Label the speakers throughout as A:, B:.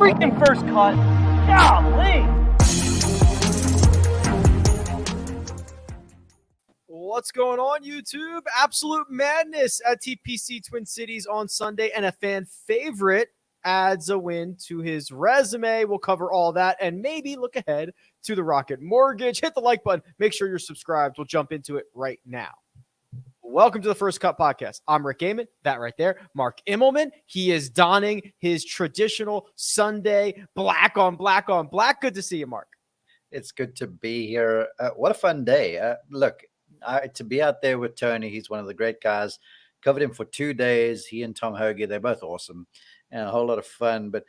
A: freaking first cut. Golly. What's going on, YouTube? Absolute madness at TPC Twin Cities on Sunday, and a fan favorite adds a win to his resume. We'll cover all that and maybe look ahead to the Rocket Mortgage. Hit the like button. Make sure you're subscribed. We'll jump into it right now. Welcome to the First Cut Podcast. I'm Rick Gehman, that right there. Mark Immelman. He is donning his traditional Sunday black on black on black. Good to see you, Mark.
B: It's good to be here. What a fun day. Look, to be out there with Tony, he's one of the great guys. Covered him for 2 days. He and Tom Hoagie, they're both awesome and a whole lot of fun. But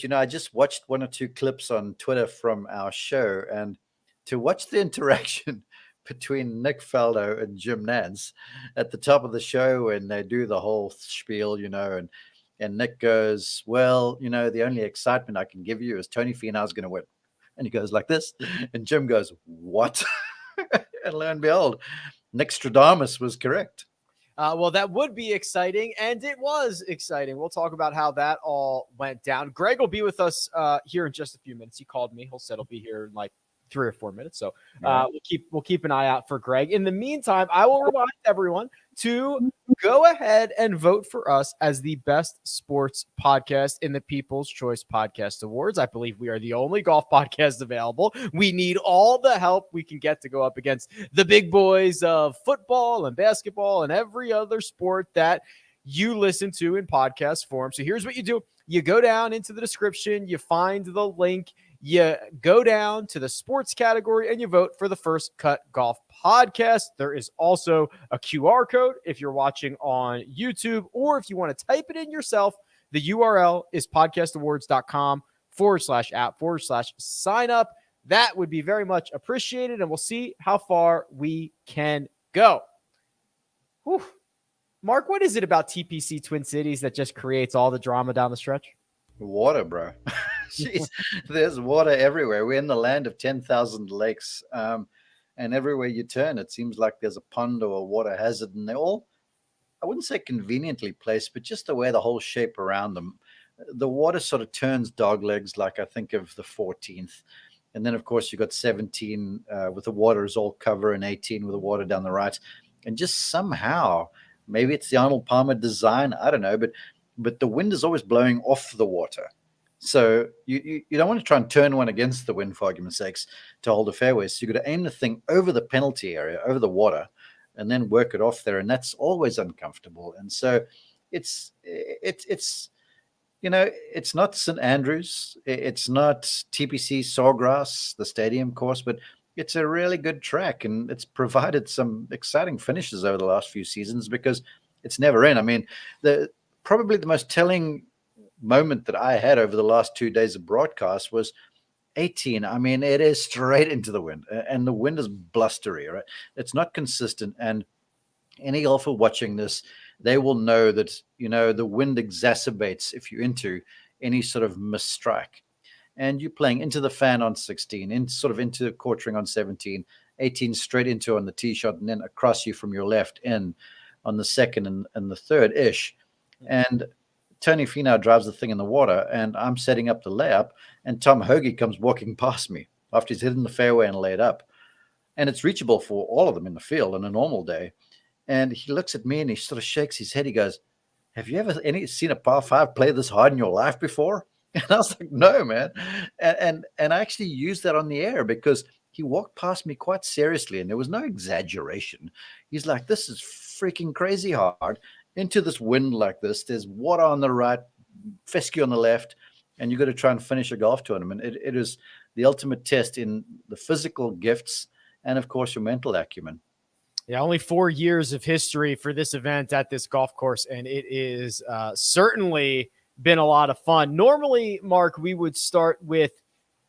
B: you know, I just watched 1 or 2 clips on Twitter from our show, and to watch the interaction between Nick Faldo and Jim Nantz at the top of the show, and they do the whole spiel, you know, and Nick goes, well, you know, the only excitement I can give you is Tony Finau's going to win. And he goes like this, and Jim goes, what? And lo and behold, Nick Stradamus was correct.
A: Well, that would be exciting, and it was exciting. We'll talk about how that all went down. Greg will be with us here in just a few minutes. He called me. He'll said he'll be here in like 3 or 4 minutes. So we'll keep an eye out for Greg. In the meantime, I will remind everyone to go ahead and vote for us as the best sports podcast in the People's Choice Podcast Awards. I believe we are the only golf podcast available. We need all the help we can get to go up against the big boys of football and basketball and every other sport that you listen to in podcast form. So here's what you do. You go down into the description, you find the link, you go down to the sports category, and you vote for the First Cut Golf Podcast. There is also a QR code if you're watching on YouTube, or if you want to type it in yourself, the URL is podcastawards.com/app/sign up. That would be very much appreciated, and we'll see how far we can go. Whew. Mark, what is it about TPC Twin Cities that just creates all the drama down the stretch?
B: Water, bro. Jeez, there's water everywhere. We're in the land of 10,000 lakes. And everywhere you turn, it seems like there's a pond or a water hazard. And they're all, I wouldn't say conveniently placed, but just the way the whole shape around them. The water sort of turns dog legs, like I think of the 14th. And then, of course, you got 17 with the water is all cover, and 18 with the water down the right. And just somehow, maybe it's the Arnold Palmer design, I don't know, but the wind is always blowing off the water. So you don't want to try and turn one against the wind, for argument's sakes, to hold a fairway. So you've got to aim the thing over the penalty area, over the water, and then work it off there. And that's always uncomfortable. And so it's you know, it's not St. Andrews. It's not TPC Sawgrass, the stadium course, but it's a really good track. And it's provided some exciting finishes over the last few seasons because it's never in. I mean, probably the most telling moment that I had over the last 2 days of broadcast was 18. I mean, it is straight into the wind, and the wind is blustery, right? It's not consistent. And any golfer watching this, they will know that, you know, the wind exacerbates if you're into any sort of misstrike. And you're playing into the fan on 16, into the quartering on 17, 18 straight into on the tee shot, and then across you from your left in on the second and the third ish. And Tony Finau drives the thing in the water, and I'm setting up the layup, and Tom Hoagie comes walking past me after he's hit in the fairway and laid up. And it's reachable for all of them in the field on a normal day. And he looks at me and he sort of shakes his head. He goes, have you ever seen a par 5 play this hard in your life before? And I was like, no, man. And I actually used that on the air because he walked past me quite seriously, and there was no exaggeration. He's like, this is freaking crazy hard. Into this wind like this, there's water on the right, fescue on the left, and you've got to try and finish a golf tournament. It is the ultimate test in the physical gifts and, of course, your mental acumen.
A: Yeah, only 4 years of history for this event at this golf course, and it is certainly been a lot of fun. Normally, Mark, we would start with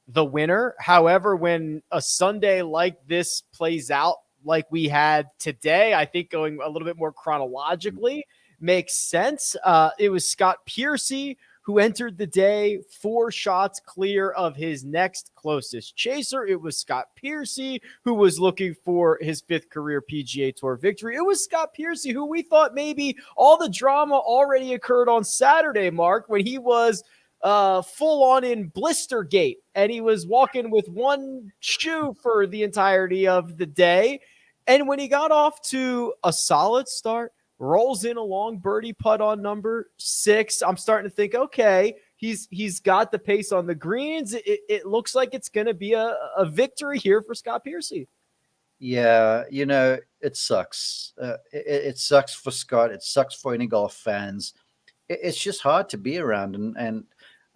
A: the winner. However, when a Sunday like this plays out like we had today, I think going a little bit more chronologically makes sense. It was Scott Piercy who entered the day 4 shots clear of his next closest chaser. It was Scott Piercy who was looking for his 5th career PGA Tour victory. It was Scott Piercy who we thought maybe all the drama already occurred on Saturday, Mark, when he was full on in blister gait, and he was walking with one shoe for the entirety of the day. And when he got off to a solid start, rolls in a long birdie putt on number 6, I'm starting to think, okay, he's got the pace on the greens. It looks like it's going to be a victory here for Scott Piercy.
B: Yeah, it sucks. It sucks for Scott. It sucks for any golf fans. It's just hard to be around. And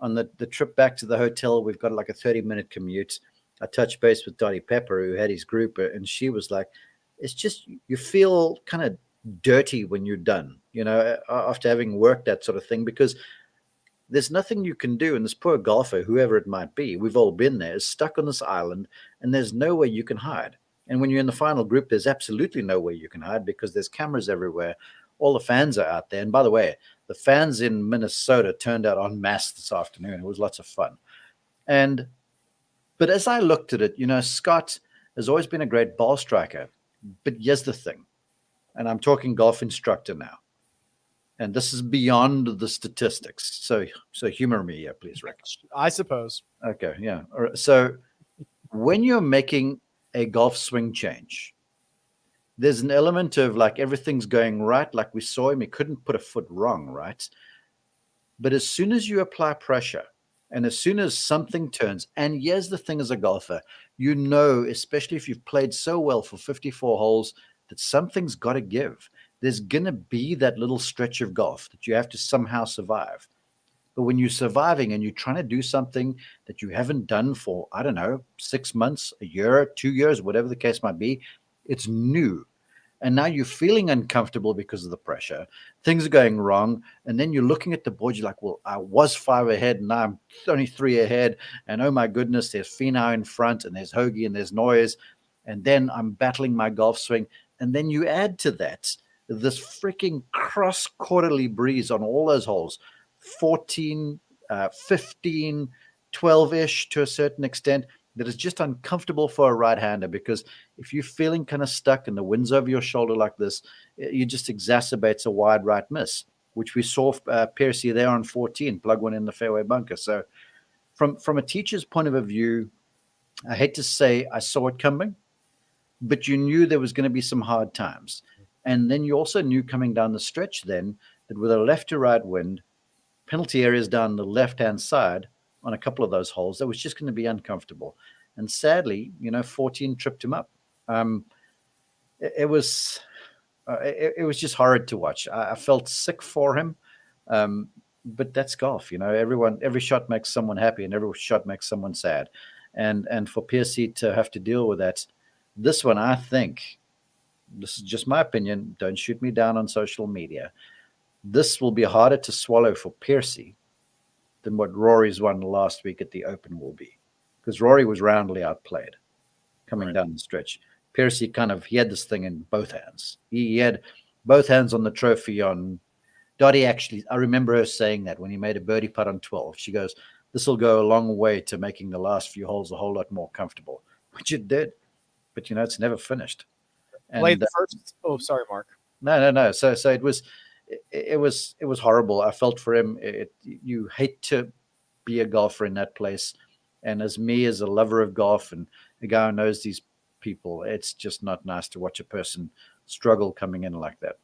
B: on the trip back to the hotel, we've got like a 30-minute commute. I touched base with Dottie Pepper, who had his group, and she was like, it's just, you feel kind of dirty when you're done, after having worked that sort of thing, because there's nothing you can do. And this poor golfer, whoever it might be, we've all been there, is stuck on this island, and there's no way you can hide. And when you're in the final group, there's absolutely no way you can hide because there's cameras everywhere. All the fans are out there. And by the way, the fans in Minnesota turned out en masse this afternoon. It was lots of fun. But as I looked at it, Scott has always been a great ball striker. But here's the thing, and I'm talking golf instructor now, and this is beyond the statistics. So humor me here, please, Rick.
A: I suppose.
B: Okay, yeah. All right. So when you're making a golf swing change, there's an element of like everything's going right, like we saw him. He couldn't put a foot wrong, right? But as soon as you apply pressure, and as soon as something turns, and here's the thing as a golfer, especially if you've played so well for 54 holes, that something's got to give. There's going to be that little stretch of golf that you have to somehow survive. But when you're surviving and you're trying to do something that you haven't done for, I don't know, 6 months, a year, 2 years, whatever the case might be, it's new. And now you're feeling uncomfortable because of the pressure. Things are going wrong. And then you're looking at the board. You're like, well, I was 5 ahead and now I'm only 3 ahead. And oh my goodness, there's Finau in front and there's Hoagie and there's Noyes. And then I'm battling my golf swing. And then you add to that this freaking cross-quarterly breeze on all those holes. 14, 15, 12-ish to a certain extent, that is just uncomfortable for a right-hander, because if you're feeling kind of stuck and the wind's over your shoulder like this, it just exacerbates a wide right miss, which we saw Piercy there on 14, plug one in the fairway bunker. So from a teacher's point of view, I hate to say I saw it coming, but you knew there was going to be some hard times. And then you also knew coming down the stretch then that with a left to right wind, penalty areas down the left-hand side on a couple of those holes, that was just going to be uncomfortable. And sadly, 14 tripped him up. It was just horrid to watch. I felt sick for him. But that's golf. Every shot makes someone happy and every shot makes someone sad. And for Piercy to have to deal with that, this one, I think, this is just my opinion, don't shoot me down on social media, this will be harder to swallow for Piercy than what Rory's one last week at the Open will be. Because Rory was roundly outplayed coming down the stretch. Piercy he had this thing in both hands. He had both hands on the trophy on Dottie. Actually, I remember her saying that when he made a birdie putt on 12. She goes, this will go a long way to making the last few holes a whole lot more comfortable, which it did. But, it's never finished.
A: Played the first. Oh, sorry, Mark.
B: No. So it was horrible. I felt for him. You hate to be a golfer in that place. And as me, as a lover of golf and a guy who knows these people, it's just not nice to watch a person struggle coming in like that.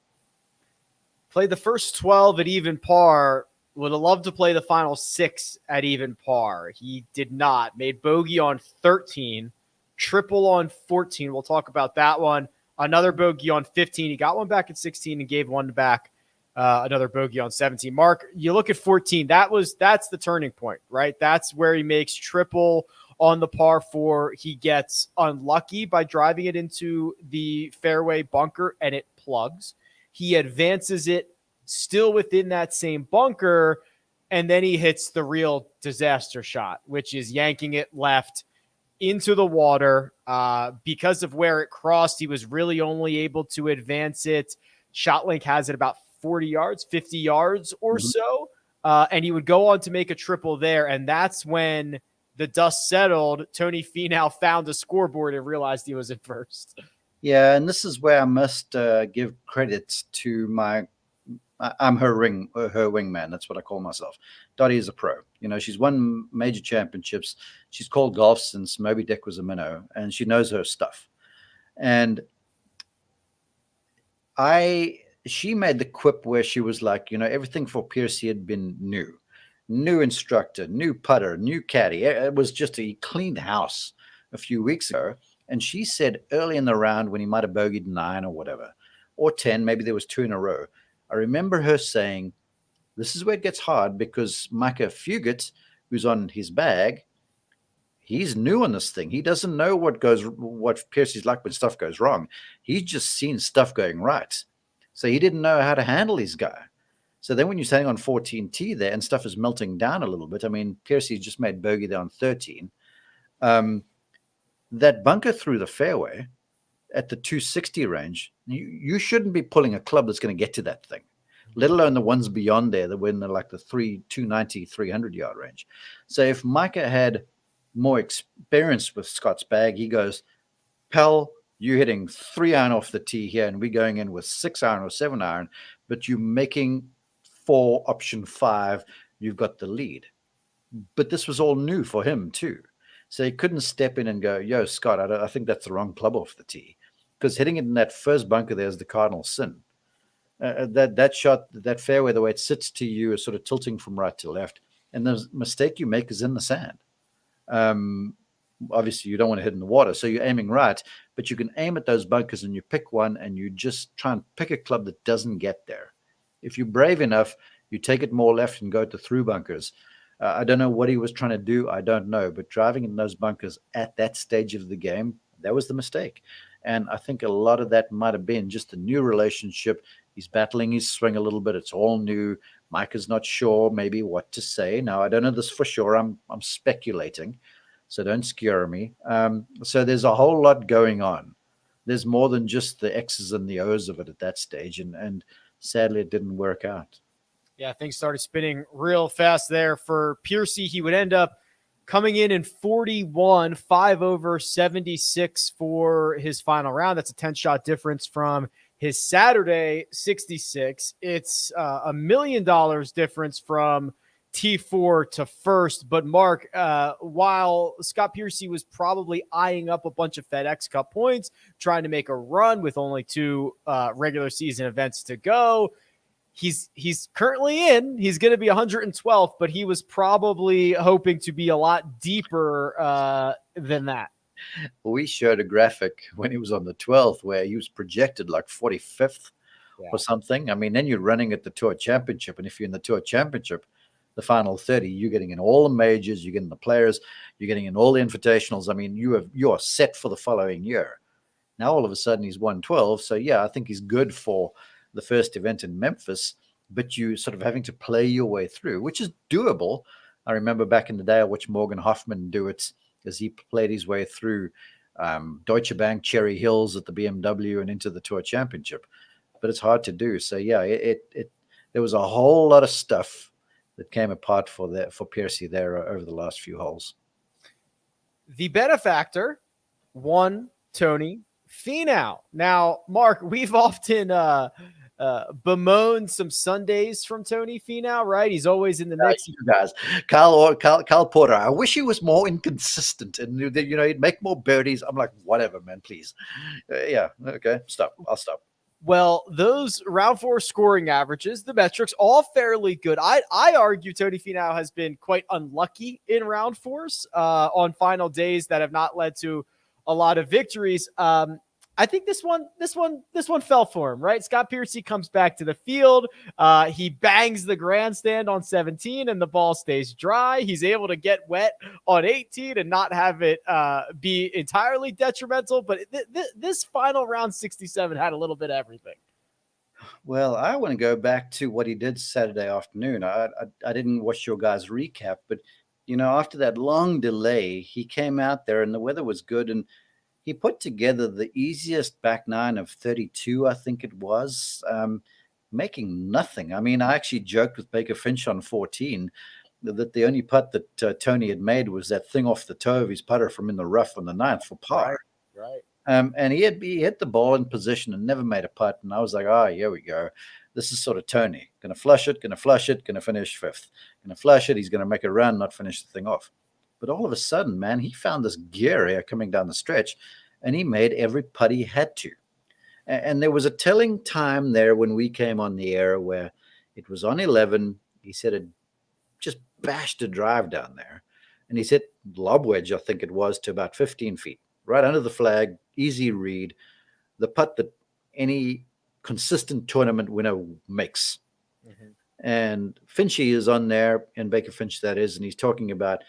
A: Played the first 12 at even par. Would have loved to play the final 6 at even par. He did not. Made bogey on 13, triple on 14. We'll talk about that one. Another bogey on 15. He got one back at 16 and gave one back. Another bogey on 17. Mark, you look at 14. That's the turning point, right? That's where he makes triple on the par 4. He gets unlucky by driving it into the fairway bunker and it plugs. He advances it still within that same bunker, and then he hits the real disaster shot, which is yanking it left into the water. Because of where it crossed, he was really only able to advance it. ShotLink has it about 40 yards, 50 yards or so. And he would go on to make a triple there. And that's when the dust settled. Tony Finau found a scoreboard and realized he was in first.
B: Yeah, and this is where I must give credit to my I'm her wingman. That's what I call myself. Dottie is a pro. She's won major championships. She's called golf since Moby Dick was a minnow, and she knows her stuff. And she made the quip where she was like, everything for Piercy had been new instructor, new putter, new caddy. It was just a cleaned house a few weeks ago. And she said early in the round, when he might have bogeyed 9 or whatever, or 10, maybe there was 2 in a row, I remember her saying, this is where it gets hard, because Micah Fugit, who's on his bag, he's new on this thing. He doesn't know what Piercy's like when stuff goes wrong. He's just seen stuff going right. So he didn't know how to handle his guy. So then when you're standing on 14T there and stuff is melting down a little bit, I mean, Piercy's just made bogey there on 13. That bunker through the fairway at the 260 range, you shouldn't be pulling a club that's going to get to that thing, let alone the ones beyond there that were in like the 290, 300 yard range. So if Micah had more experience with Scott's bag, he goes, pal, you're hitting 3 iron off the tee here, and we're going in with 6 iron or 7 iron, but you're making 4, option 5, you've got the lead. But this was all new for him too. So he couldn't step in and go, yo, Scott, I think that's the wrong club off the tee. Because hitting it in that first bunker there is the cardinal sin. That shot, that fairway, the way it sits to you is sort of tilting from right to left. And the mistake you make is in the sand. Obviously, you don't want to hit in the water, so you're aiming right. But you can aim at those bunkers and you pick one and you just try and pick a club that doesn't get there. If you're brave enough, you take it more left and go to through bunkers. I don't know what he was trying to do. I don't know. But driving in those bunkers at that stage of the game, that was the mistake. And I think a lot of that might have been just a new relationship. He's battling his swing a little bit. It's all new. Mike is not sure maybe what to say. Now, I don't know this for sure. I'm speculating, so don't scare me. So there's a whole lot going on. There's more than just the X's and the O's of it at that stage. And sadly, it didn't work out.
A: Yeah, things started spinning real fast there for Piercy. He would end up coming in 41, 5 over 76 for his final round. That's a 10-shot difference from his Saturday 66. It's $1 million difference from T4 to first. But Mark, while Scott Piercy was probably eyeing up a bunch of FedEx Cup points, trying to make a run with only 2 regular season events to go, he's currently in. He's going to be 112th, but he was probably hoping to be a lot deeper than that.
B: We showed a graphic when he was on the 12th where he was projected like 45th or something. I mean, then you're running at the Tour Championship, and if you're in the Tour Championship, the final 30, you're getting in all the majors, you're getting the players, you're getting in all the invitationals. I mean, you are set for the following year. Now all of a sudden he's 112, so yeah, I think he's good for the first event in Memphis, but you sort of having to play your way through, which is doable. I remember back in the day I watched Morgan Hoffman do it as he played his way through Deutsche Bank, Cherry Hills at the BMW and into the Tour Championship. But it's hard to do. So yeah, there was a whole lot of stuff that came apart for Piercy there over the last few holes.
A: The benefactor won Tony Finau. Now, Mark, we've often bemoaned some Sundays from Tony Finau, right? He's always in the mix.
B: You guys, Kyle Porter. I wish he was more inconsistent and he'd make more birdies. I'm like, whatever, man, please. Yeah, okay, stop. I'll stop.
A: Well, those round 4 scoring averages, the metrics, all fairly good. I argue Tony Finau has been quite unlucky in round 4s on final days that have not led to a lot of victories. I think this one fell for him, right? Scott Piercy comes back to the field. He bangs the grandstand on 17 and the ball stays dry. He's able to get wet on 18 and not have it be entirely detrimental. But this final round 67 had a little bit of everything.
B: Well, I want to go back to what he did Saturday afternoon. I didn't watch your guys' recap, but after that long delay, he came out there and the weather was good, and he put together the easiest back 9 of 32, I think it was, making nothing. I mean, I actually joked with Baker Finch on 14 that the only putt that Tony had made was that thing off the toe of his putter from in the rough on the 9th for par.
A: Right.
B: And he hit the ball in position and never made a putt. And I was like, oh, here we go. This is sort of Tony. Going to flush it, going to finish fifth. Going to flush it. He's going to make a run, not finish the thing off. But all of a sudden, man, he found this gear area coming down the stretch, and he made every putt he had to. And there was a telling time there when we came on the air where it was on 11. He said it just bashed a drive down there. And he said lob wedge, I think it was, to about 15 feet, right under the flag, easy read, the putt that any consistent tournament winner makes. Mm-hmm. And Finchy is on there, and Baker Finch that is, and he's talking about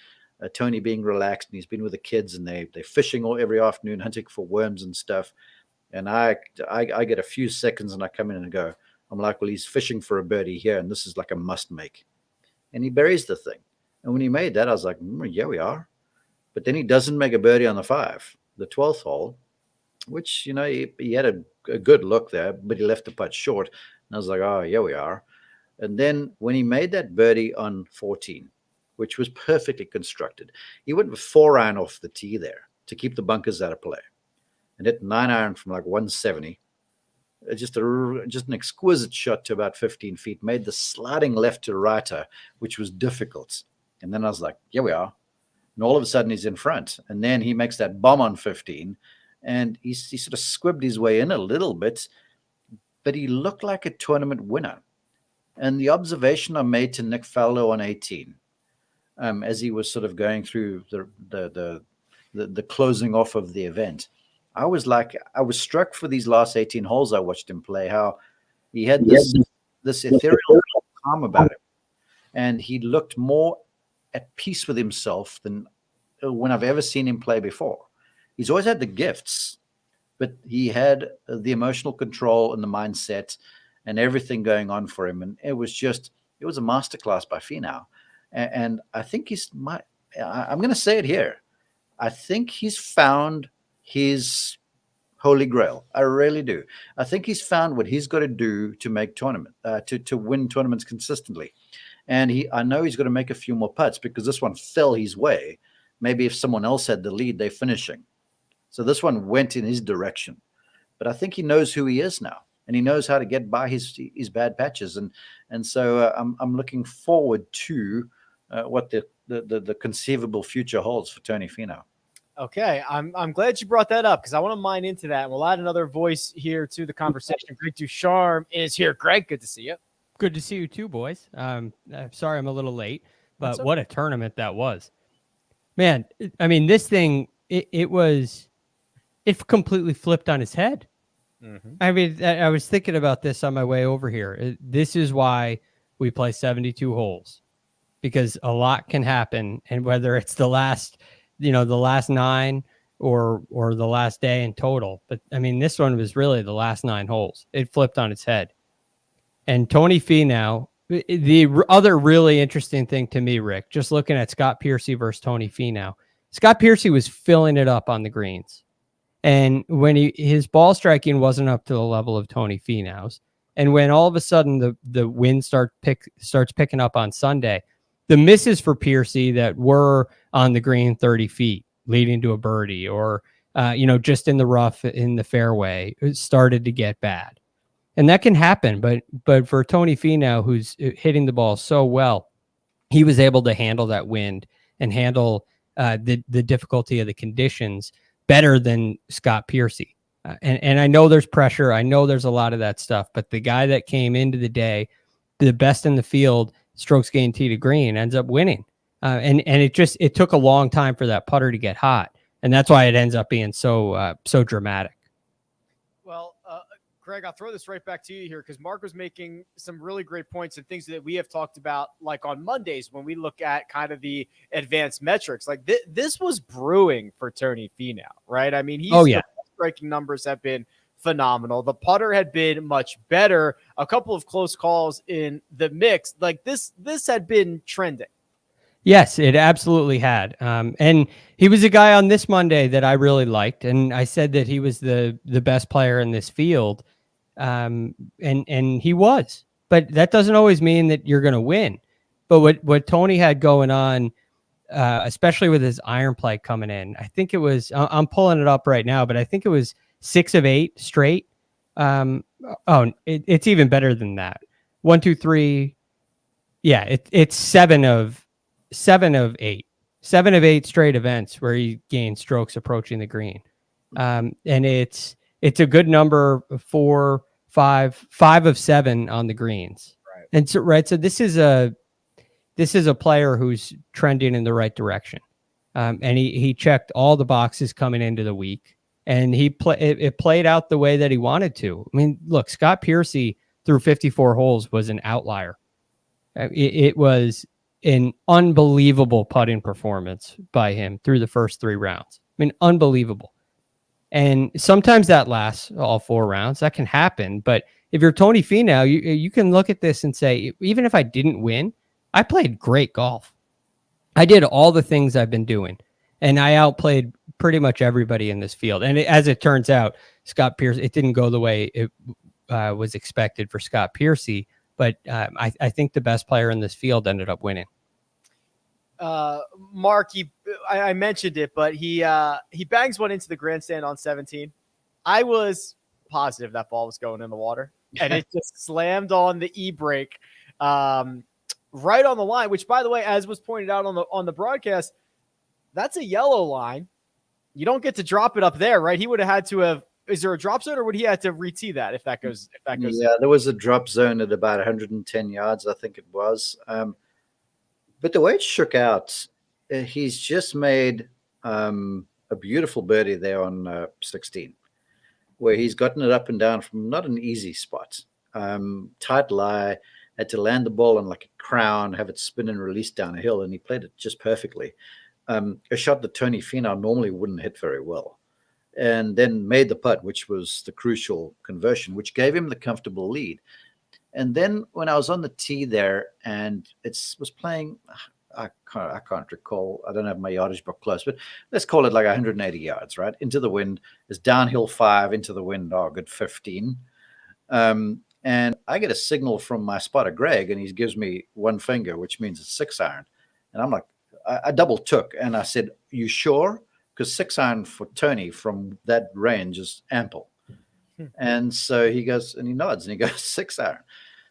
B: Tony being relaxed, and he's been with the kids, and they're fishing every afternoon, hunting for worms and stuff. And I get a few seconds, and I come in and go, I'm like, well, he's fishing for a birdie here, and this is like a must make. And he buries the thing. And when he made that, I was like, yeah, we are. But then he doesn't make a birdie on the 12th hole, which, you know, he had a good look there, but he left the putt short. And I was like, oh, yeah, we are. And then when he made that birdie on 14, which was perfectly constructed, he went with 4-iron off the tee there to keep the bunkers out of play, and hit 9-iron from like 170. Just an exquisite shot to about 15 feet, made the sliding left to righter, which was difficult. And then I was like, here we are. And all of a sudden he's in front. And then he makes that bomb on 15, and he sort of squibbed his way in a little bit, but he looked like a tournament winner. And the observation I made to Nick Faldo on 18, as he was sort of going through the closing off of the event, I was struck for these last 18 holes I watched him play, how he had this ethereal calm about him. And he looked more at peace with himself than when I've ever seen him play before. He's always had the gifts, but he had the emotional control and the mindset and everything going on for him. And it was a masterclass by Finau. And I think I'm going to say it here. I think he's found his holy grail. I really do. I think he's found what he's got to do to make to win tournaments consistently. And I know he's got to make a few more putts, because this one fell his way. Maybe if someone else had the lead, they're finishing. So this one went in his direction. But I think he knows who he is now, and he knows how to get by his bad patches. And so I'm looking forward to what the conceivable future holds for Tony Finau.
A: Okay, I'm glad you brought that up, because I want to mine into that. And we'll add another voice here to the conversation. Greg DuCharme is here. Greg, good to see you.
C: Good to see you too, boys. I'm sorry I'm a little late, but what a tournament that was. Man, I mean, this thing, it completely flipped on its head. Mm-hmm. I mean, I was thinking about this on my way over here. This is why we play 72 holes, because a lot can happen. And whether it's the last 9 or the last day in total. But I mean, this one was really the last 9 holes. It flipped on its head. And Tony Finau, the other really interesting thing to me, Rick, just looking at Scott Piercy versus Tony Finau, Scott Piercy was filling it up on the greens. And when his ball striking wasn't up to the level of Tony Finau's, and when all of a sudden the wind starts picking up on Sunday, the misses for Piercy that were on the green 30 feet leading to a birdie, or just in the rough in the fairway, it started to get bad. And that can happen, but for Tony Finau, who's hitting the ball so well, he was able to handle that wind and handle the difficulty of the conditions better than Scott Piercy. And I know there's pressure. I know there's a lot of that stuff, but the guy that came into the day, the best in the field, strokes gained tee to green, ends up winning. And it took a long time for that putter to get hot. And that's why it ends up being so dramatic.
A: Well, Greg, I'll throw this right back to you here, because Mark was making some really great points and things that we have talked about, like on Mondays when we look at kind of the advanced metrics. Like this was brewing for Tony Finau, right? I mean, the striking numbers have been phenomenal. The putter had been much better. A couple of close calls in the mix. Like this had been trending.
C: Yes, it absolutely had. And he was a guy on this Monday that I really liked. And I said that he was the best player in this field. And he was, but that doesn't always mean that you're going to win. But what Tony had going on, especially with his iron play coming in. I think it was, I'm pulling it up right now, but I think it was 6 of 8 straight. It's even better than that. 1, 2, 3. Yeah, it's 7 of 8. 7 of 8 straight events where he gained strokes approaching the green. And it's a good number, 4, 5 of 7 on the greens.
A: Right.
C: And so this is a player who's trending in the right direction. And he checked all the boxes coming into the week, and it played out the way that he wanted to. I mean, look, Scott Piercy through 54 holes was an outlier. It was an unbelievable putting performance by him through the first 3 rounds. I mean, unbelievable. And sometimes that lasts all 4 rounds. That can happen. But if you're Tony Finau, you can look at this and say, even if I didn't win, I played great golf. I did all the things I've been doing, and I outplayed pretty much everybody in this field. And as it turns out, Scott Piercy, it didn't go the way it was expected for Scott Piercy. But I think the best player in this field ended up winning.
A: Mark, I mentioned it, but he bangs one into the grandstand on 17. I was positive that ball was going in the water, and it just slammed on the e-brake right on the line, which, by the way, as was pointed out on the broadcast, that's a yellow line. You don't get to drop it up there, right? He would have had to have. Is there a drop zone, or would he have to re-tee that if that goes?
B: Yeah, there was a drop zone at about 110 yards, I think it was. But the way it shook out, he's just made a beautiful birdie there on 16, where he's gotten it up and down from not an easy spot. Tight lie, had to land the ball on like a crown, have it spin and release down a hill, and he played it just perfectly. A shot that Tony Finau normally wouldn't hit very well. And then made the putt, which was the crucial conversion, which gave him the comfortable lead. And then when I was on the tee there, and it was playing, I can't recall. I don't have my yardage book close, but let's call it like 180 yards, right? Into the wind. It's downhill 5, into the wind, good 15. And I get a signal from my spotter, Greg, and he gives me one finger, which means it's 6 iron. And I'm like, I double took, and I said, "You sure?" Because 6 iron for Tony from that range is ample. And so he goes, and he nods, and he goes, 6 iron.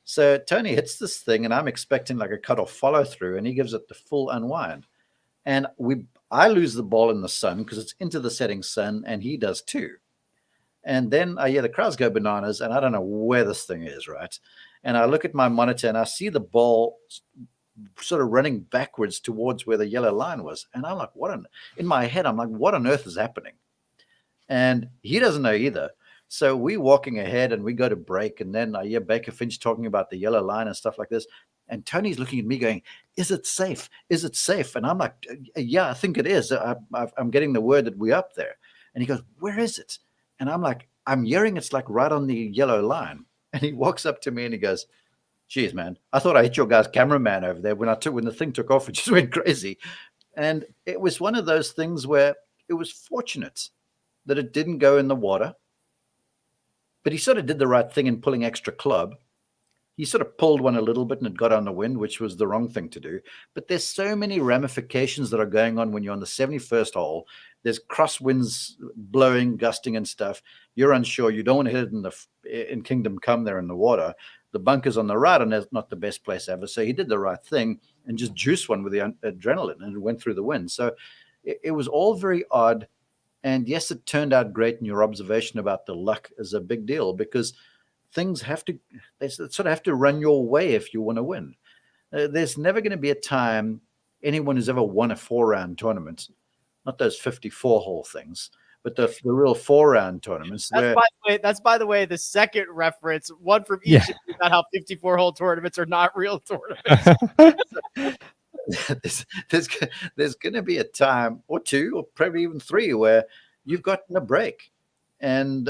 B: So Tony hits this thing, and I'm expecting like a cut-off follow-through, and he gives it the full unwind. And I lose the ball in the sun because it's into the setting sun, and he does too. And then I hear the crowds go bananas, and I don't know where this thing is, right? And I look at my monitor, and I see the ball sort of running backwards towards where the yellow line was. And I'm like, in my head, I'm like, what on earth is happening? And he doesn't know either. So we walking ahead, and we go to break. And then I hear Baker Finch talking about the yellow line and stuff like this. And Tony's looking at me going, "Is it safe? Is it safe?" And I'm like, "Yeah, I think it is. I'm getting the word that we're up there." And he goes, "Where is it?" And I'm like, "I'm hearing it's like right on the yellow line." And he walks up to me and he goes, "Geez, man, I thought I hit your guy's cameraman over there when the thing took off. It just went crazy." And it was one of those things where it was fortunate that it didn't go in the water, but he sort of did the right thing in pulling extra club. He sort of pulled one a little bit and it got on the wind, which was the wrong thing to do. But there's so many ramifications that are going on when you're on the 71st hole. There's crosswinds blowing, gusting and stuff. You're unsure. You don't want to hit it in Kingdom Come there in the water. The bunker's on the right, and that's not the best place ever. So he did the right thing and just juiced one with the adrenaline, and it went through the wind. So it was all very odd. And yes, it turned out great. And your observation about the luck is a big deal, because things they sort of have to run your way if you want to win. There's never going to be a time anyone who's ever won a 4-round tournament, not those 54-hole things, but the real 4-round tournaments.
A: That's by the way, the second reference, one from each about how 54-hole tournaments are not real tournaments.
B: there's going to be a time or two, or probably even 3, where you've gotten a break, and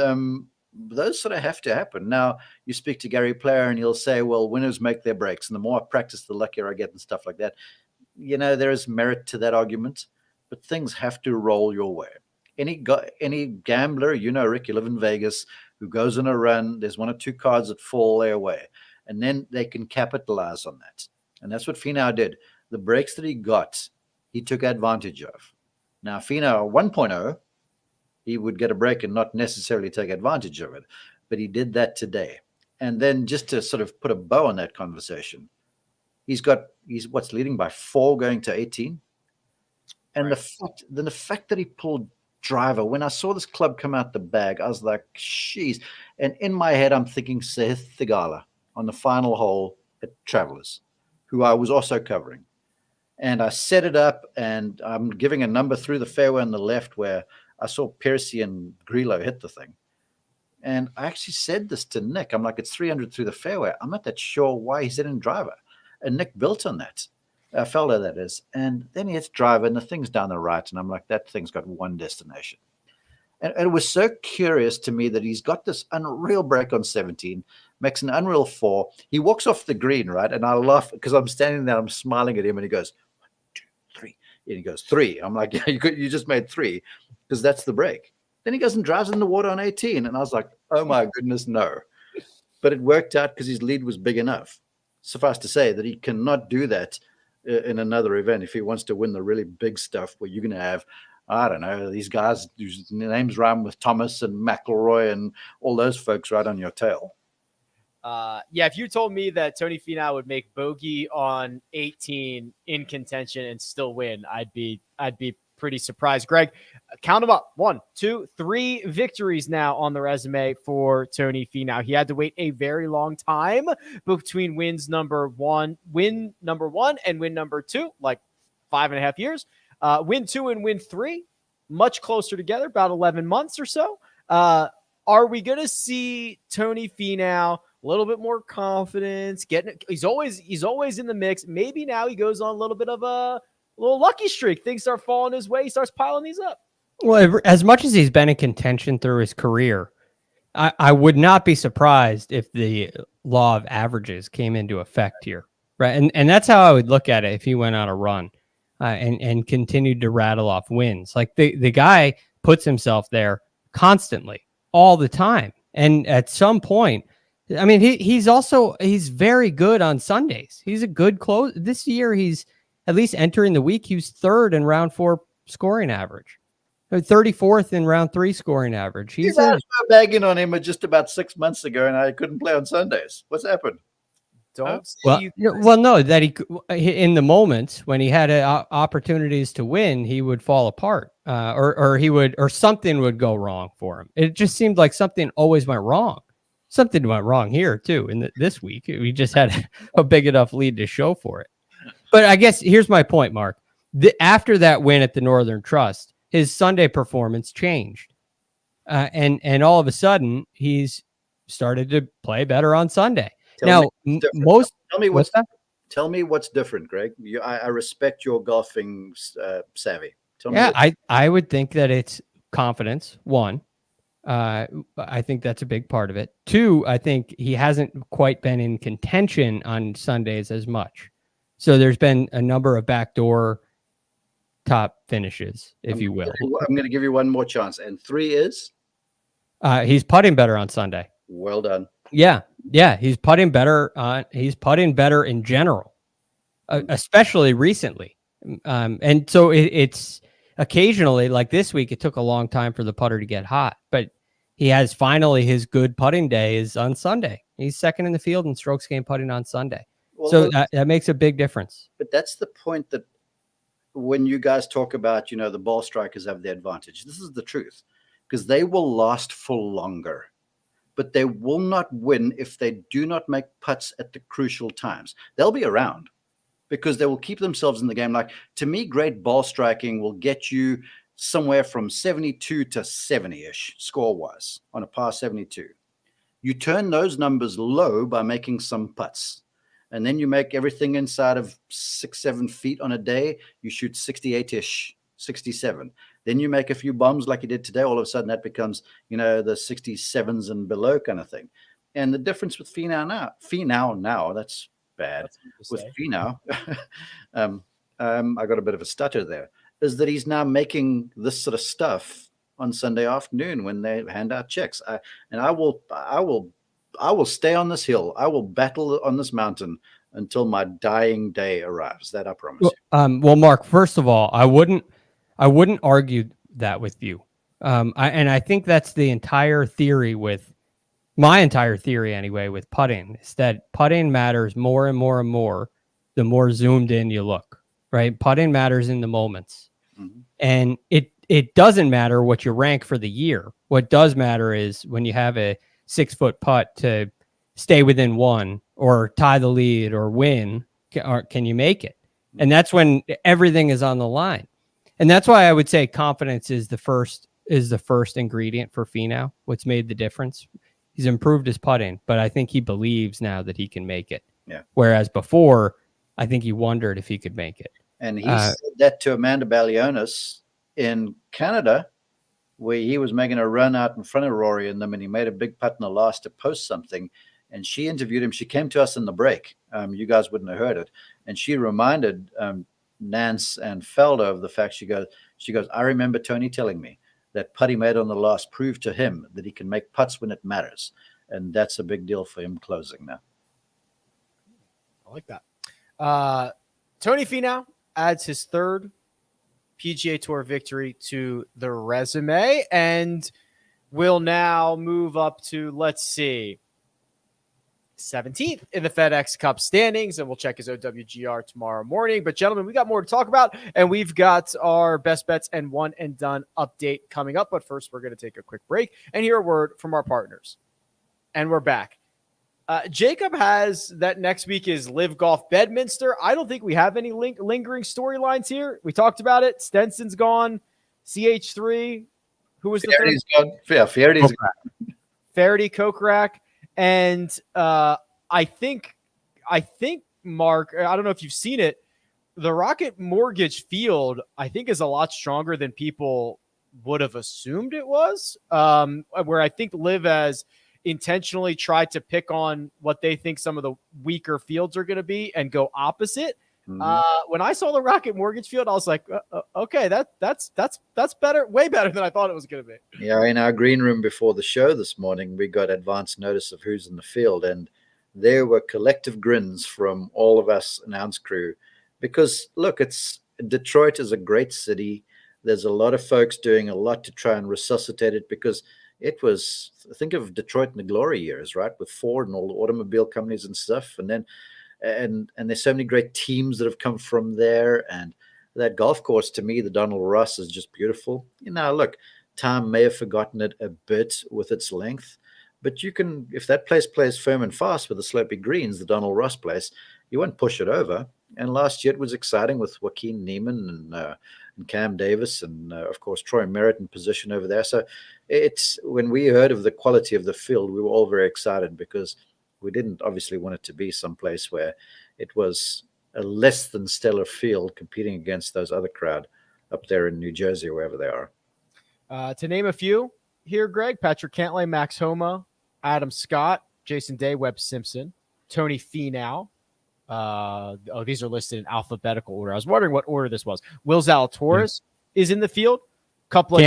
B: those sort of have to happen. Now, you speak to Gary Player, and he'll say, "Well, winners make their breaks, and the more I practice, the luckier I get," and stuff like that. There is merit to that argument, but things have to roll your way. Any gambler, Rick, you live in Vegas, who goes on a run, there's 1 or 2 cards that fall their way, and then they can capitalize on that. And that's what Finau did. The breaks that he got he took advantage of. Now, Finau 1.0, he would get a break and not necessarily take advantage of it, but he did that today. And then just to sort of put a bow on that conversation, he's what's leading by 4 going to 18. And the fact that he pulled driver, when I saw this club come out the bag, I was like, "Jeez!" And in my head, I'm thinking Sahith Theegala on the final hole at Travelers, who I was also covering. And I set it up, and I'm giving a number through the fairway on the left where I saw Piercy and Grillo hit the thing. And I actually said this to Nick. I'm like, it's 300 through the fairway. I'm not that sure why he's hitting driver. And Nick built on that. Fellow that is. And then he hits driver, and the thing's down the right. And I'm like, that thing's got one destination. And it was so curious to me that he's got this unreal break on 17, makes an unreal 4. He walks off the green, right? And I laugh because I'm standing there, I'm smiling at him, and he goes, 1, 2, 3. And he goes, 3. I'm like, yeah, you just made 3 because that's the break. Then he goes and drives in the water on 18. And I was like, oh my goodness, no. But it worked out because his lead was big enough. Suffice to say that he cannot do that in another event if he wants to win the really big stuff where you're going to have, I don't know, these guys whose names rhyme with Thomas and McIlroy and all those folks right on your tail.
A: Yeah, if you told me that Tony Finau would make bogey on 18 in contention and still win, I'd be pretty surprised. Greg, count them up. 1, 2, 3 victories now on the resume for Tony Finau. He had to wait a very long time between win number one and win number 2, like 5.5 years. Win 2 and win 3, much closer together, about 11 months or so. Are we going to see Tony Finau a little bit more confidence? He's always in the mix. Maybe now he goes on a little bit of a little lucky streak. Things start falling his way. He starts piling these up.
C: Well, as much as he's been in contention through his career, I would not be surprised if the law of averages came into effect here, right? And that's how I would look at it if he went on a run and continued to rattle off wins. Like the guy puts himself there constantly, all the time, and at some point, I mean, he's very good on Sundays. He's a good close. This year, he's at least entering the week. He was 3rd in round 4 scoring average, 34th in round 3 scoring average.
B: He's bagging on him just about 6 months ago, and I couldn't play on Sundays. What's happened?
A: No,
C: that he in the moments when he had opportunities to win, he would fall apart, or something would go wrong for him. It just seemed like something always went wrong. Something went wrong here too. In this week, we just had a big enough lead to show for it. But I guess here's my point, Mark. After that win at the Northern Trust, his Sunday performance changed, and all of a sudden he's started to play better on Sunday. Tell me
B: what's different, Greg. I respect your golfing savvy. Tell me.
C: Yeah, I would think that it's confidence. 1. I think that's a big part of it. 2, I think he hasn't quite been in contention on Sundays as much. So there's been a number of backdoor top finishes, if you will.
B: I'm going to give you one more chance. And 3 is?
C: He's putting better on Sunday.
B: Well done.
C: Yeah. He's putting better. He's putting better in general, especially recently. And so it's occasionally, like this week, it took a long time for the putter to get hot, but he has finally his good putting day is on Sunday. He's 2nd in the field in strokes gained putting on Sunday. Well, so that makes a big difference.
B: But that's the point, that when you guys talk about, the ball strikers have the advantage, this is the truth, because they will last for longer, but they will not win if they do not make putts at the crucial times. They'll be around because they will keep themselves in the game. Like, to me, great ball striking will get you somewhere from 72 to 70-ish score-wise on a par 72. You turn those numbers low by making some putts. And then you make everything inside of 6-7 feet on a day. You shoot 68-ish, 67. Then you make a few bombs like you did today. All of a sudden, that becomes, the 67s and below kind of thing. And the difference with Finau now, that's bad. With Finau, I got a bit of a stutter there, is that he's now making this sort of stuff on Sunday afternoon when they hand out checks. I will stay on this hill. I will battle on this mountain until my dying day arrives. That I promise
C: you. Well, Mark, first of all, I wouldn't argue that with you. I think that's the entire theory with my entire theory anyway with putting is that putting matters more and more and more the more zoomed in you look, right? Putting matters in the moments.
B: Mm-hmm.
C: And it doesn't matter what you rank for the year. What does matter is when you have a 6-foot putt to stay within one or tie the lead or win, can you make it? And that's when everything is on the line. And that's why I would say confidence is the first ingredient for Finau. What's made the difference? He's improved his putting, but I think he believes now that he can make it.
B: Yeah.
C: Whereas before, I think he wondered if he could make it.
B: And he said that to Amanda Balionis in Canada, where he was making a run out in front of Rory and them, and he made a big putt in the last to post something. And she interviewed him. She came to us in the break. You guys wouldn't have heard it. And she reminded Nance and Felder of the fact she goes, I remember Tony telling me that putt he made on the last proved to him that he can make putts when it matters. And that's a big deal for him closing now.
A: I like that. Tony Finau adds his third PGA Tour victory to the resume and will now move up to, let's see, 17th in the FedEx Cup standings, and we'll check his OWGR tomorrow morning. But gentlemen, we got more to talk about, and we've got our best bets and one and done update coming up. But first, we're going to take a quick break and hear a word from our partners. And we're back. Jacob has that next week is Live Golf Bedminster. I don't think we have any lingering storylines here. We talked about it. Stenson's gone. CH3. Who was the
B: Farady's gone. Yeah, Farady's
A: gone. Faraday, Kokrak. And I think, Mark, I don't know if you've seen it, the Rocket Mortgage field, I think, is a lot stronger than people would have assumed it was, where I think Liv has intentionally tried to pick on what they think some of the weaker fields are going to be and go opposite. Mm-hmm. When I saw the Rocket Mortgage field, I was like, okay, that's better, way better than I thought it was going to be.
B: Yeah, in our green room before the show this morning, we got advance notice of who's in the field, and there were collective grins from all of us announce crew because, look, Detroit is a great city. There's a lot of folks doing a lot to try and resuscitate it because it was, think of Detroit in the glory years, right? With Ford and all the automobile companies and stuff. And then, and there's so many great teams that have come from there. And that golf course, to me, the Donald Ross is just beautiful. You know, look, time may have forgotten it a bit with its length, but you can, if that place plays firm and fast with the slopy greens, the Donald Ross place, you won't push it over. And last year it was exciting with Joaquin Neiman and Cam Davis and, of course, Troy Merritt in position over there. So it's, when we heard of the quality of the field, we were all very excited because we didn't obviously want it to be someplace where it was a less than stellar field competing against those other crowd up there in New Jersey or wherever they are.
A: To name a few here, Greg, Patrick Cantlay, Max Homa, Adam Scott, Jason Day, Webb Simpson, Tony Finau. These are listed in alphabetical order. I was wondering what order this was. Will Zalatoris is in the field. Couple of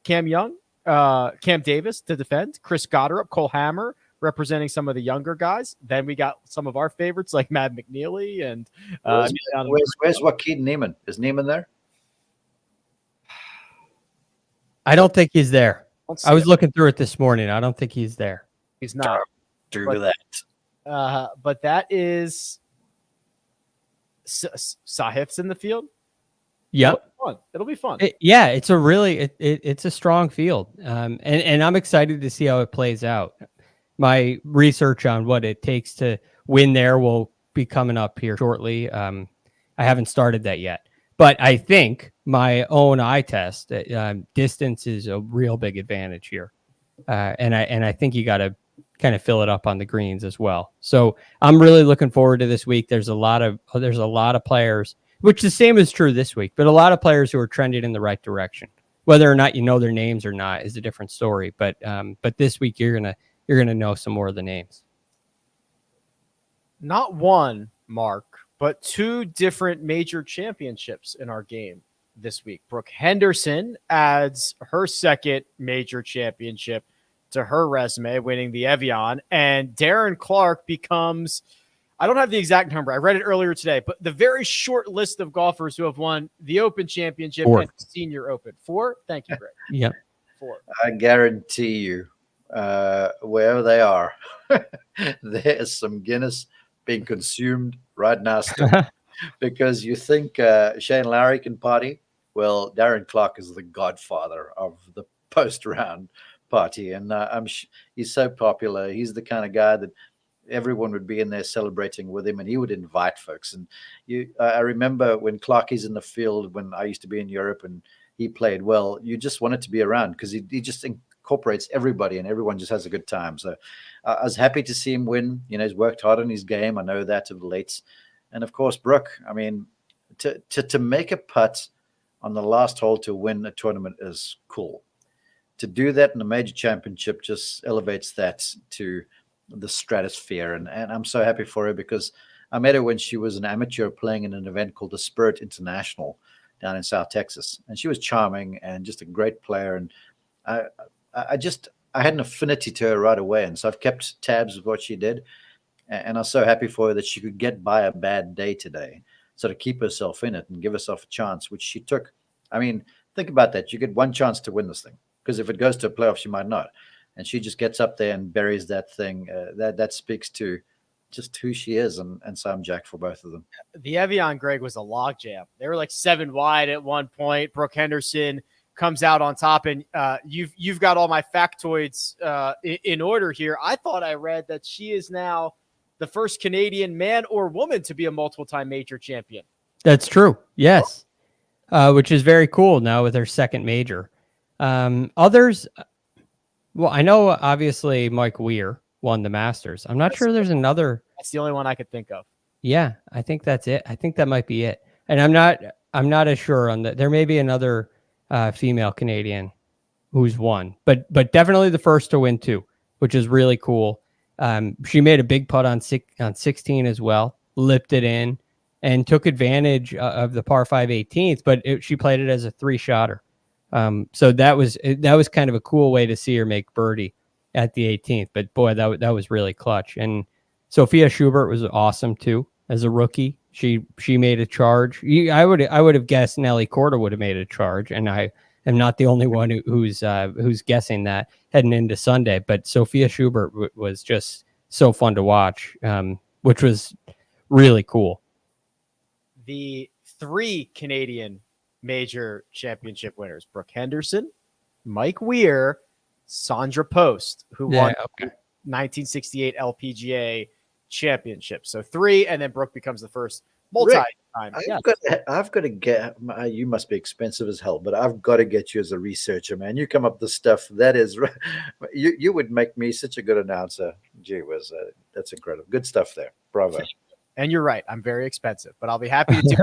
A: Cam Young, Cam Davis to defend. Chris Goddard, Cole Hammer representing some of the younger guys. Then we got some of our favorites like Matt McNeely and
B: where's Joaquin Neiman? Is Neiman there?
C: I don't think he's there. I was looking through it this morning. I don't think he's there.
A: He's not. But that is Sahith's in the field.
C: Yep.
A: It'll be fun.
C: It's a really it's a strong field. And I'm excited to see how it plays out. My research on what it takes to win there will be coming up here shortly. I haven't started that yet, but I think my own eye test distance is a real big advantage here. And I think you got to kind of fill it up on the greens as well. So I'm really looking forward to this week. There's a lot of players, which the same is true this week, but a lot of players who are trending in the right direction. Whether or not you know their names or not is a different story. But this week you're gonna know some more of the names.
A: Not one, Mark, but two different major championships in our game this week. Brooke Henderson adds her second major championship to her resume, winning the Evian, and Darren Clark becomes, I don't have the exact number. I read it earlier today, but the very short list of golfers who have won the Open Championship and Senior Open. 4? Thank you, Greg.
C: Yep.
A: 4.
B: I guarantee you, wherever they are, there's some Guinness being consumed right now still. Because you think Shane Lowry can party. Well, Darren Clark is the godfather of the post-round party. And he's so popular. He's the kind of guy that everyone would be in there celebrating with him, and he would invite folks. And I remember when Clarky's in the field, when I used to be in Europe and he played well, you just wanted to be around because he just incorporates everybody and everyone just has a good time. So I was happy to see him win. You know, he's worked hard on his game. I know that of late. And of course, Brooke, I mean, to make a putt on the last hole to win a tournament is cool. To do that in a major championship just elevates that to the stratosphere. And I'm so happy for her because I met her when she was an amateur playing in an event called the Spirit International down in South Texas. And she was charming and just a great player. And I had an affinity to her right away. And so I've kept tabs of what she did. And I'm so happy for her that she could get by a bad day today. So to keep herself in it and give herself a chance, which she took. I mean, think about that. You get one chance to win this thing because if it goes to a playoff, she might not. And she just gets up there and buries that thing. That speaks to just who she is. And so I'm jacked for both of them.
A: The Evian, Greg, was a logjam. They were like 7 wide at one point. Brooke Henderson comes out on top, and you've got all my factoids in order here. I thought I read that she is now the first Canadian man or woman to be a multiple-time major champion.
C: That's true. Yes. Which is very cool now with her second major. Others, well, I know obviously Mike Weir won the Masters. I'm not sure there's another.
A: That's the only one I could think of.
C: Yeah, I think that's it. I think that might be it. And I'm not as sure on that. There may be another female Canadian who's won, but definitely the first to win too, which is really cool. She made a big putt on 16 as well, lipped it in, and took advantage of the par 5 18th, but she played it as a 3-shotter. So that was kind of a cool way to see her make birdie at the 18th. But boy, that was really clutch. And Sophia Schubert was awesome too as a rookie. She made a charge. I would have guessed Nelly Korda would have made a charge, and I am not the only one who's guessing that heading into Sunday. But Sophia Schubert was just so fun to watch, which was really cool.
A: The 3 Canadian major championship winners: Brooke Henderson, Mike Weir, Sandra Post, who won the 1968 LPGA championship. So 3, and then Brooke becomes the first multi-time.
B: I've got to get. You must be expensive as hell, but I've got to get you as a researcher, man. You come up with stuff that is. You would make me such a good announcer. Gee whiz, that's incredible. Good stuff there. Bravo.
A: And you're right. I'm very expensive, but I'll be happy to do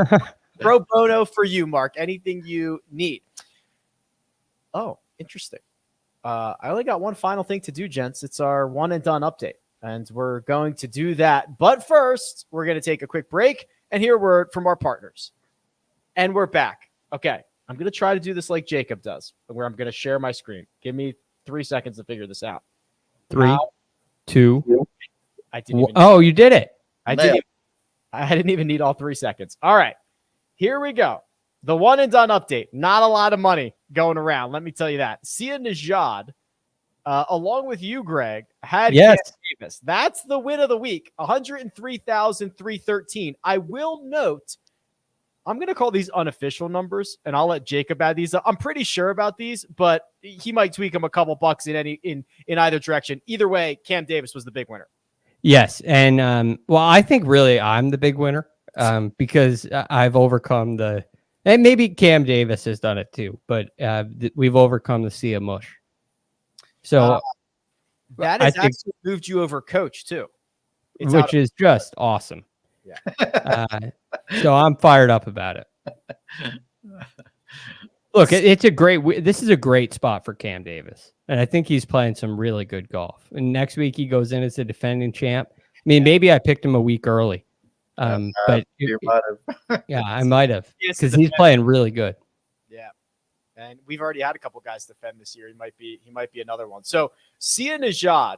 A: pro bono for you, Mark. Anything you need. Oh, interesting. I only got one final thing to do, gents. It's our one and done update, and we're going to do that. But first, we're going to take a quick break and hear a word from our partners. And we're back. Okay, I'm going to try to do this like Jacob does, where I'm going to share my screen. Give me 3 seconds to figure this out.
C: 3, 2.
A: I didn't.
C: You did it.
A: I didn't even need all 3 seconds. All right, here we go. The one and done update. Not a lot of money going around. Let me tell you that. Sia Nejad, along with you, Greg, had Cam Davis. That's the win of the week. 103,313. I will note, I'm going to call these unofficial numbers, and I'll let Jacob add these up. I'm pretty sure about these, but he might tweak them a couple bucks in either direction. Either way, Cam Davis was the big winner.
C: Yes, and I think really I'm the big winner because I've overcome and maybe Cam Davis has done it too, but we've overcome the Sia mush. So
A: that has actually moved you over Coach too,
C: which is just awesome.
A: Yeah.
C: So I'm fired up about it. Look, this is a great spot for Cam Davis. And I think he's playing some really good golf. And next week he goes in as a defending champ. I mean, maybe I picked him a week early. But
B: you might have.
C: Yeah, I might have. Because he's playing really good.
A: Yeah. And we've already had a couple guys defend this year. He might be another one. So Sia Nejad,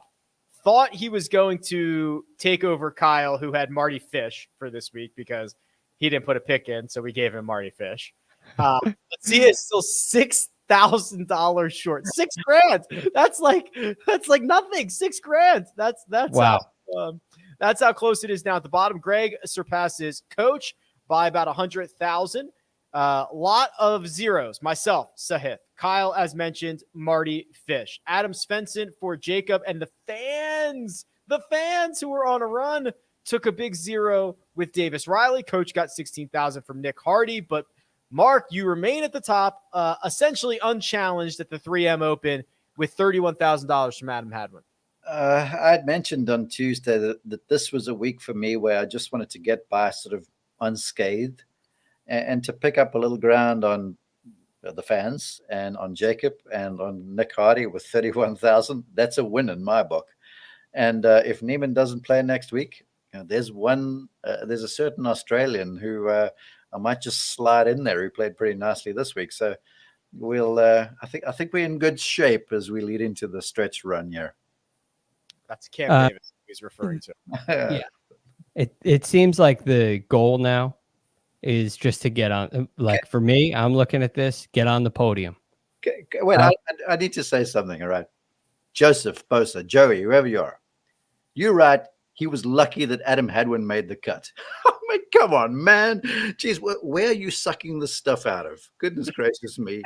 A: thought he was going to take over Kyle, who had Marty Fish for this week because he didn't put a pick in, so we gave him Marty Fish. But he is still $6,000 short. $6,000. That's like nothing. $6,000. That's
C: wow.
A: That's how close it is now at the bottom. Greg surpasses Coach by about 100,000. Lot of zeros. Myself, Sahith. Kyle, as mentioned, Marty Fish. Adam Svensson for Jacob, and the fans who were on a run took a big zero with Davis Riley. Coach got 16,000 from Nick Hardy, but Mark, you remain at the top, essentially unchallenged at the 3M Open with $31,000 from Adam Hadwin.
B: I had mentioned on Tuesday that this was a week for me where I just wanted to get by sort of unscathed and to pick up a little ground on the fans and on Jacob and on Nick Hardy with 31,000. That's a win in my book. And if Neiman doesn't play next week, there's a certain Australian who I might just slide in there. He played pretty nicely this week. So we'll, I think we're in good shape as we lead into the stretch run here.
A: That's Cam Davis he's referring to.
C: Yeah. It seems like the goal now is just to get on. Like for me, I'm looking at this, get on the podium.
B: Wait, I need to say something. All right. Joseph, Bosa, Joey, whoever you are, you're right. He was lucky that Adam Hadwin made the cut. I mean, come on, man. Jeez, where are you sucking this stuff out of? Goodness gracious me.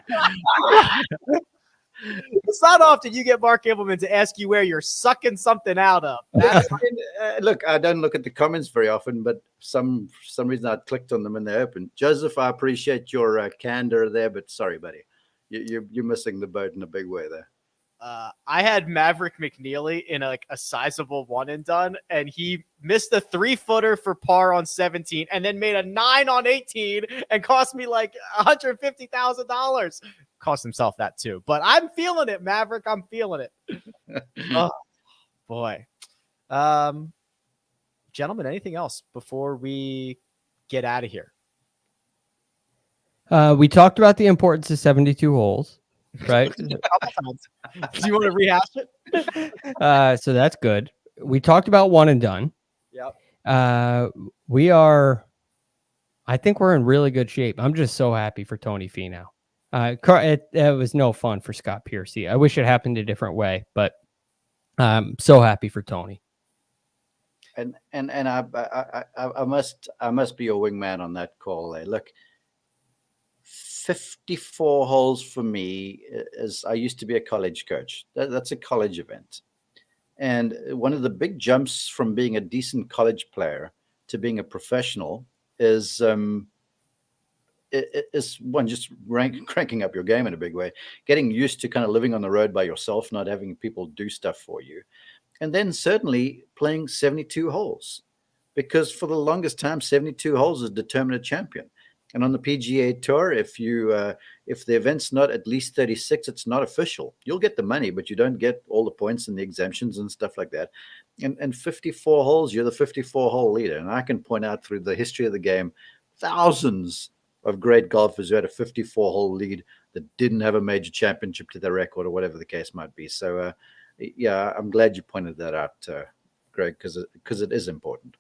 A: It's not often you get Mark Immelman to ask you where you're sucking something out of.
B: Look, I don't look at the comments very often, but some reason I clicked on them and they're open. Joseph, I appreciate your candor there, but sorry, buddy. You're missing the boat in a big way there.
A: I had Maverick McNeely in a sizable one and done, and he missed a 3-footer for par on 17 and then made a 9 on 18 and cost me like $150,000. Cost himself that too, but I'm feeling it, Maverick. I'm feeling it. Oh boy. Gentlemen, anything else before we get out of here?
C: We talked about the importance of 72 holes, right?
A: Do you want to rehash it?
C: So that's good. We talked about one and done.
A: Yep.
C: I think we're in really good shape. I'm just so happy for Tony Finau. It was no fun for Scott Piercy. I wish it happened a different way, but I'm so happy for Tony.
B: And I must be your wingman on that call there. Look, 54 holes for me is, I used to be a college coach. That's a college event. And one of the big jumps from being a decent college player to being a professional is one, just cranking up your game in a big way, getting used to kind of living on the road by yourself, not having people do stuff for you. And then certainly playing 72 holes, because for the longest time, 72 holes has determined a champion. And on the PGA Tour, if the event's not at least 36, it's not official. You'll get the money, but you don't get all the points and the exemptions and stuff like that. And 54 holes, you're the 54-hole leader. And I can point out through the history of the game, thousands of great golfers who had a 54-hole lead that didn't have a major championship to their record or whatever the case might be. So, yeah, I'm glad you pointed that out, Greg, because it is important.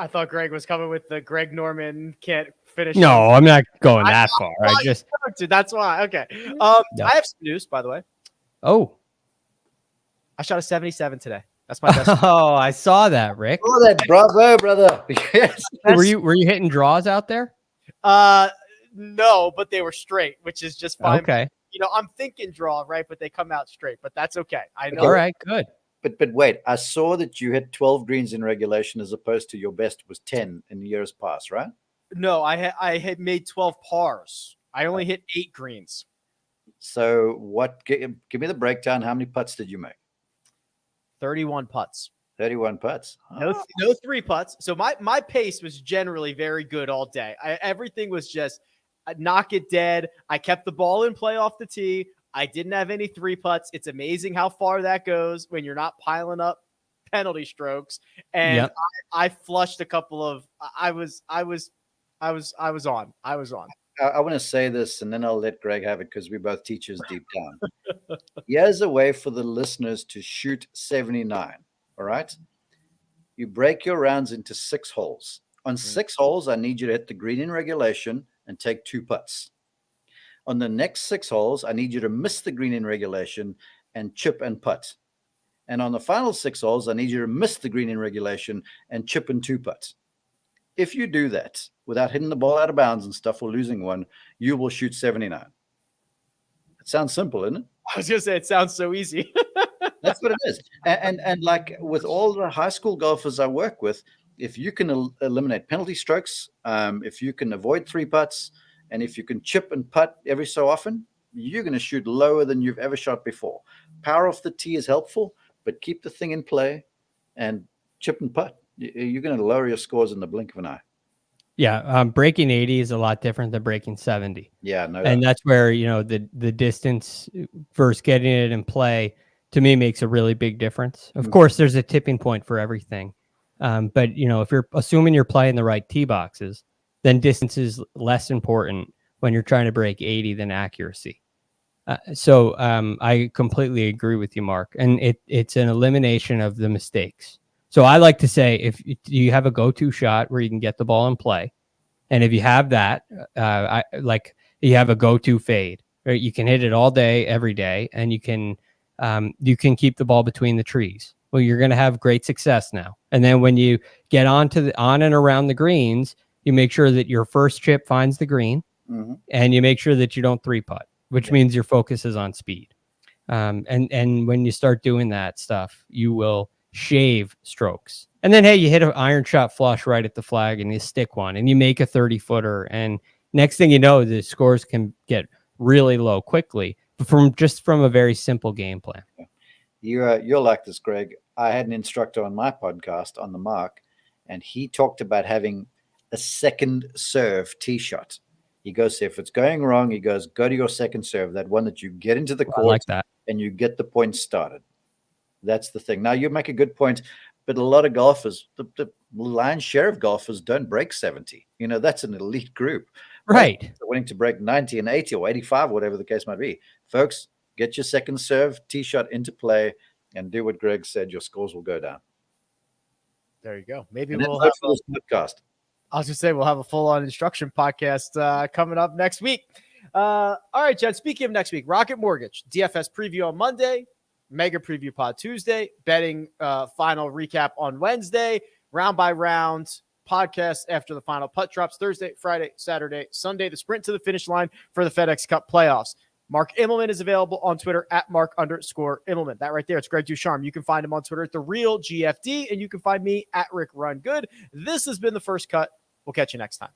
A: I thought Greg was coming with the Greg Norman can't finish.
C: No, I'm not going that far.
A: That's why. Okay. I have some news, by the way.
C: Oh,
A: I shot a 77 today. That's my best.
C: Oh, I saw that, Rick.
B: Oh, that bravo, brother. Yes.
C: Were you hitting draws out there?
A: No, but they were straight, which is just fine.
C: Okay.
A: You know, I'm thinking draw, right? But they come out straight, but that's okay. I know.
C: All right, good.
B: But wait, I saw that you hit 12 greens in regulation as opposed to your best was 10 in years past, right?
A: No, I had made 12 pars. I only hit 8 greens.
B: So give me the breakdown. How many putts did you make?
A: 31 putts.
B: 31 putts.
A: No 3 putts. So my pace was generally very good all day. Everything was just knock it dead. I kept the ball in play off the tee. I didn't have any 3 putts. It's amazing how far that goes when you're not piling up penalty strokes. And I flushed a couple of. I was on.
B: I want to say this, and then I'll let Greg have it because we're both teachers deep down. Here's a way for the listeners to shoot 79. All right. You break your rounds into 6 holes. On 6 holes, I need you to hit the green in regulation and take 2 putts. On the next 6 holes, I need you to miss the green in regulation and chip and putt. And on the final 6 holes, I need you to miss the green in regulation and chip and 2 putts. If you do that without hitting the ball out of bounds and stuff or losing one, you will shoot 79. It sounds simple, isn't it?
A: I was going to say, it sounds so easy.
B: That's what it is. And like with all the high school golfers I work with, if you can eliminate penalty strokes, if you can avoid 3 putts, and if you can chip and putt every so often, you're going to shoot lower than you've ever shot before. Power off the tee is helpful, but keep the thing in play and chip and putt. You're going to lower your scores in the blink of an eye.
C: Yeah, breaking 80 is a lot different than breaking 70.
B: Yeah, no.
C: And that's where, the distance versus getting it in play, to me, makes a really big difference. Of course, there's a tipping point for everything. But, if you're assuming you're playing the right tee boxes, then distance is less important when you're trying to break 80 than accuracy. So I completely agree with you, Mark. And it's an elimination of the mistakes. So I like to say, if you have a go-to shot where you can get the ball in play, and if you have that, you have a go-to fade, right? You can hit it all day, every day, and you can keep the ball between the trees. Well, you're going to have great success now. And then when you get on and around the greens, you make sure that your first chip finds the green, and you make sure that you don't 3-putt, which means your focus is on speed. And when you start doing that stuff, you will shave strokes. And then, hey, you hit an iron shot flush right at the flag and you stick one and you make a 30-footer. And next thing you know, the scores can get really low quickly from a very simple game plan.
B: You're like this, Greg. I had an instructor on my podcast on the Mark, and he talked about having a second serve tee shot. He goes, if it's going wrong, he goes, go to your second serve, that one that you get into the court
C: like that,
B: and you get the points started. That's the thing. Now, you make a good point, but a lot of golfers, the lion's share of golfers don't break 70. That's an elite group.
C: Right?
B: They're wanting to break 90 and 80 or 85, whatever the case might be. Folks, get your second serve, tee shot into play, and do what Greg said. Your scores will go down.
A: There you go. Maybe
B: and
A: we'll have
B: this podcast.
A: I was just saying we'll have a full-on instruction podcast coming up next week. All right, Jen, speaking of next week, Rocket Mortgage, DFS preview on Monday, Mega Preview Pod Tuesday, betting final recap on Wednesday, round by round podcast after the final putt drops Thursday, Friday, Saturday, Sunday, the sprint to the finish line for the FedEx Cup playoffs. Mark Immelman is available on Twitter at Mark_Immelman. That right there, it's Greg DuCharme. You can find him on Twitter at TheRealGFD, and you can find me at Rick Run Good. This has been The First Cut. We'll catch you next time.